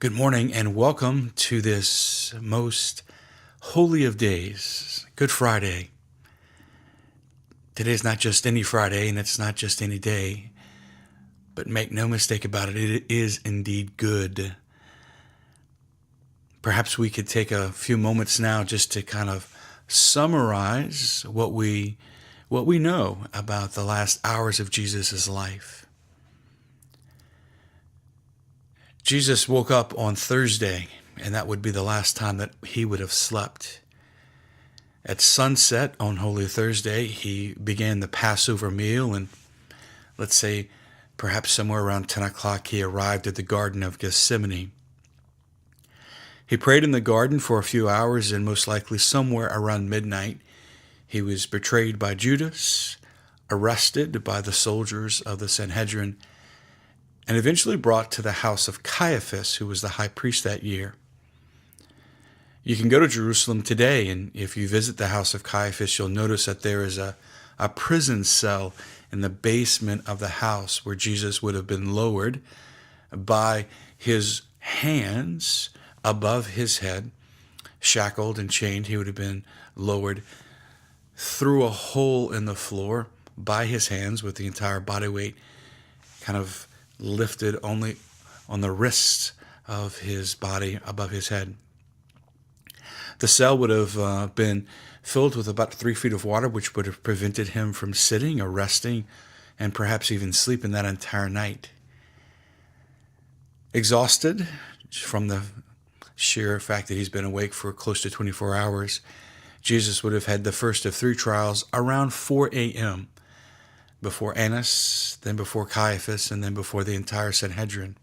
Good morning and welcome to this most holy of days, Good Friday. Today's not just any Friday and it's not just any day, but make no mistake about it, it is indeed good. Perhaps we could take a few moments now just to kind of summarize what we know about the last hours of Jesus' life. Jesus woke up on Thursday, and that would be the last time that he would have slept. At sunset on Holy Thursday, he began the Passover meal, and let's say perhaps somewhere around 10 o'clock, he arrived at the Garden of Gethsemane. He prayed in the garden for a few hours, and most likely somewhere around midnight, he was betrayed by Judas, arrested by the soldiers of the Sanhedrin, and eventually brought to the house of Caiaphas, who was the high priest that year. You can go to Jerusalem today, and if you visit the house of Caiaphas, you'll notice that there is a prison cell in the basement of the house where Jesus would have been lowered by his hands above his head, shackled and chained. He would have been lowered through a hole in the floor by his hands with the entire body weight kind of lifted only on the wrists of his body above his head. The cell would have been filled with about 3 feet of water, which would have prevented him from sitting or resting and perhaps even sleeping that entire night. Exhausted from the sheer fact that he's been awake for close to 24 hours, Jesus would have had the first of 3 trials around 4 a.m., before Annas, then before Caiaphas, and then before the entire Sanhedrin.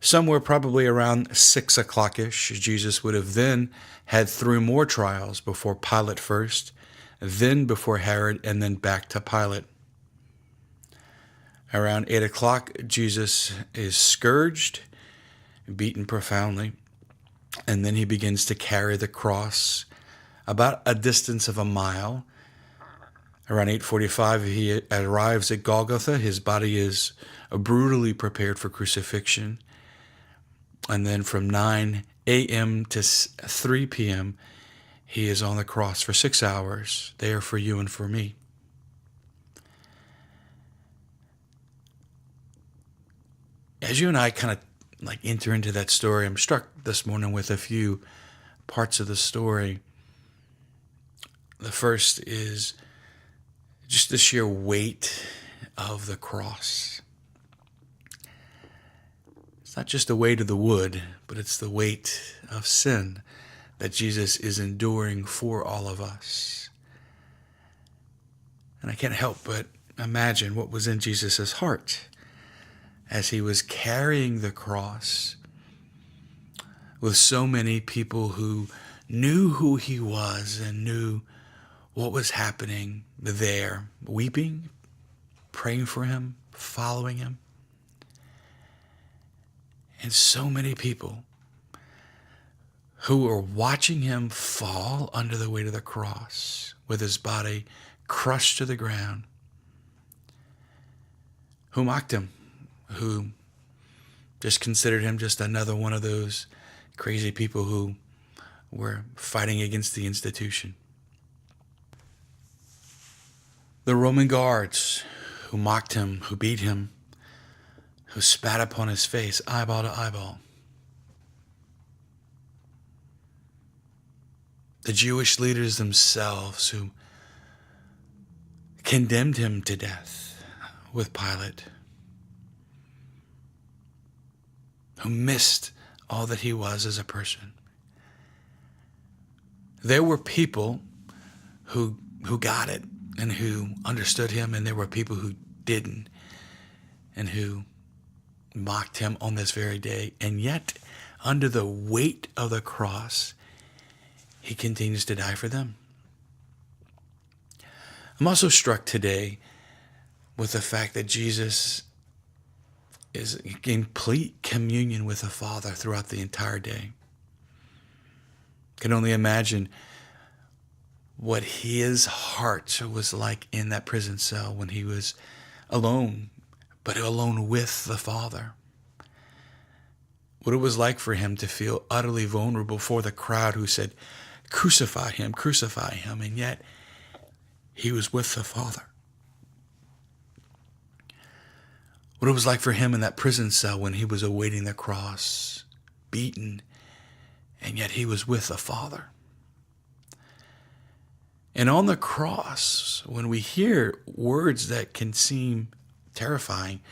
Somewhere probably around 6 o'clock-ish, Jesus would have then had 3 more trials before Pilate first, then before Herod, and then back to Pilate. Around 8 o'clock, Jesus is scourged, beaten profoundly, and then he begins to carry the cross about a distance of a mile. Around 8:45, he arrives at Golgotha. His body is brutally prepared for crucifixion. And then from 9 a.m. to 3 p.m., he is on the cross for 6 hours, there for you and for me. As you and I kind of enter into that story, I'm struck this morning with a few parts of the story. The first is just the sheer weight of the cross. It's not just the weight of the wood, but it's the weight of sin that Jesus is enduring for all of us. And I can't help but imagine what was in Jesus' heart as he was carrying the cross with so many people who knew who he was and knew what was happening there, weeping, praying for him, following him. And so many people who were watching him fall under the weight of the cross with his body crushed to the ground, who mocked him, who just considered him just another one of those crazy people who were fighting against the institution. The Roman guards who mocked him, who beat him, who spat upon his face, eyeball to eyeball. The Jewish leaders themselves who condemned him to death with Pilate, who missed all that he was as a person. There were people who got it and who understood him, and there were people who didn't and who mocked him on this very day. And yet, under the weight of the cross, he continues to die for them. I'm also struck today with the fact that Jesus is in complete communion with the Father throughout the entire day. Can only imagine what his heart was like in that prison cell when he was alone, but alone with the Father. what it was like for him to feel utterly vulnerable before the crowd who said, crucify him, and yet he was with the Father. What it was like for him in that prison cell when he was awaiting the cross, beaten, and yet he was with the Father. And on the cross, when we hear words that can seem terrifying,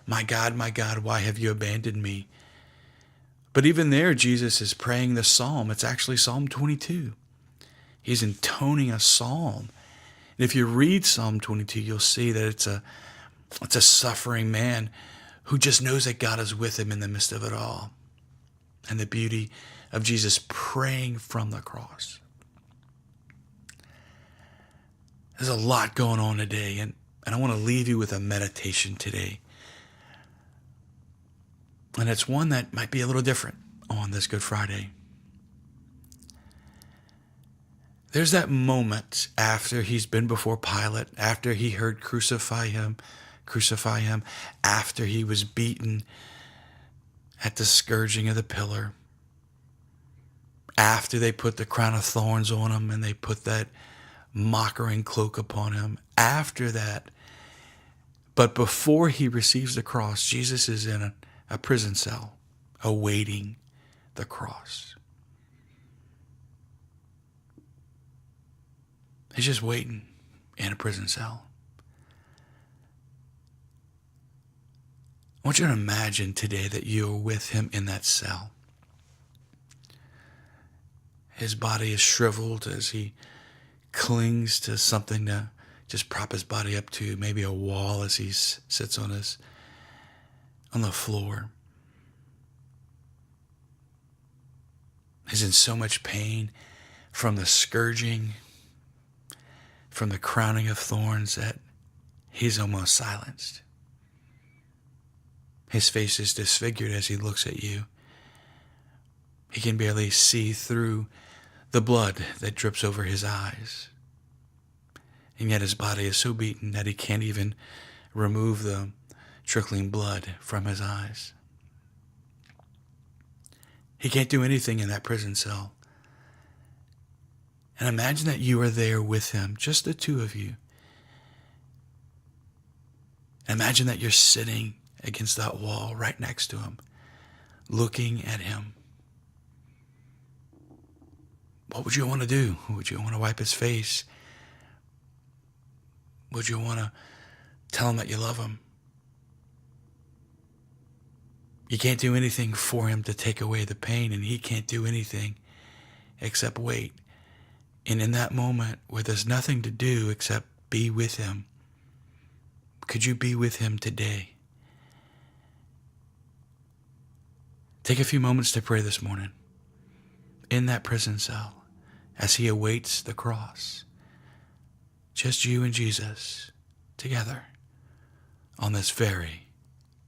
my God, why have you abandoned me? But even there, Jesus is praying the psalm. It's actually Psalm 22. He's intoning a psalm. And if you read Psalm 22, you'll see that it's a suffering man who just knows that God is with him in the midst of it all. And the beauty of Jesus praying from the cross. There's a lot going on today, and I want to leave you with a meditation today. And it's one that might be a little different on this Good Friday. There's that moment after he's been before Pilate, after he heard crucify him, after he was beaten at the scourging of the pillar, after they put the crown of thorns on him and they put that mocking cloak upon him. After that, but before he receives the cross, Jesus is in a prison cell awaiting the cross. He's just waiting in a prison cell. I want you to imagine today that you're with him in that cell. His body is shriveled as he clings to something to just prop his body up to, maybe a wall as he sits on the floor. He's in so much pain from the scourging, from the crowning of thorns, that he's almost silenced. His face is disfigured as he looks at you. He can barely see through the blood that drips over his eyes. And yet his body is so beaten that he can't even remove the trickling blood from his eyes. He can't do anything in that prison cell. And imagine that you are there with him, just the two of you. Imagine that you're sitting against that wall right next to him, looking at him. What would you want to do? Would you want to wipe his face? Would you want to tell him that you love him? You can't do anything for him to take away the pain, and he can't do anything except wait. And in that moment where there's nothing to do except be with him, could you be with him today? Take a few moments to pray this morning in that prison cell as he awaits the cross. Just you and Jesus together on this very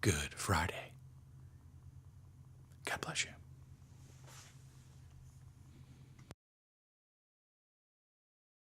Good Friday. God bless you.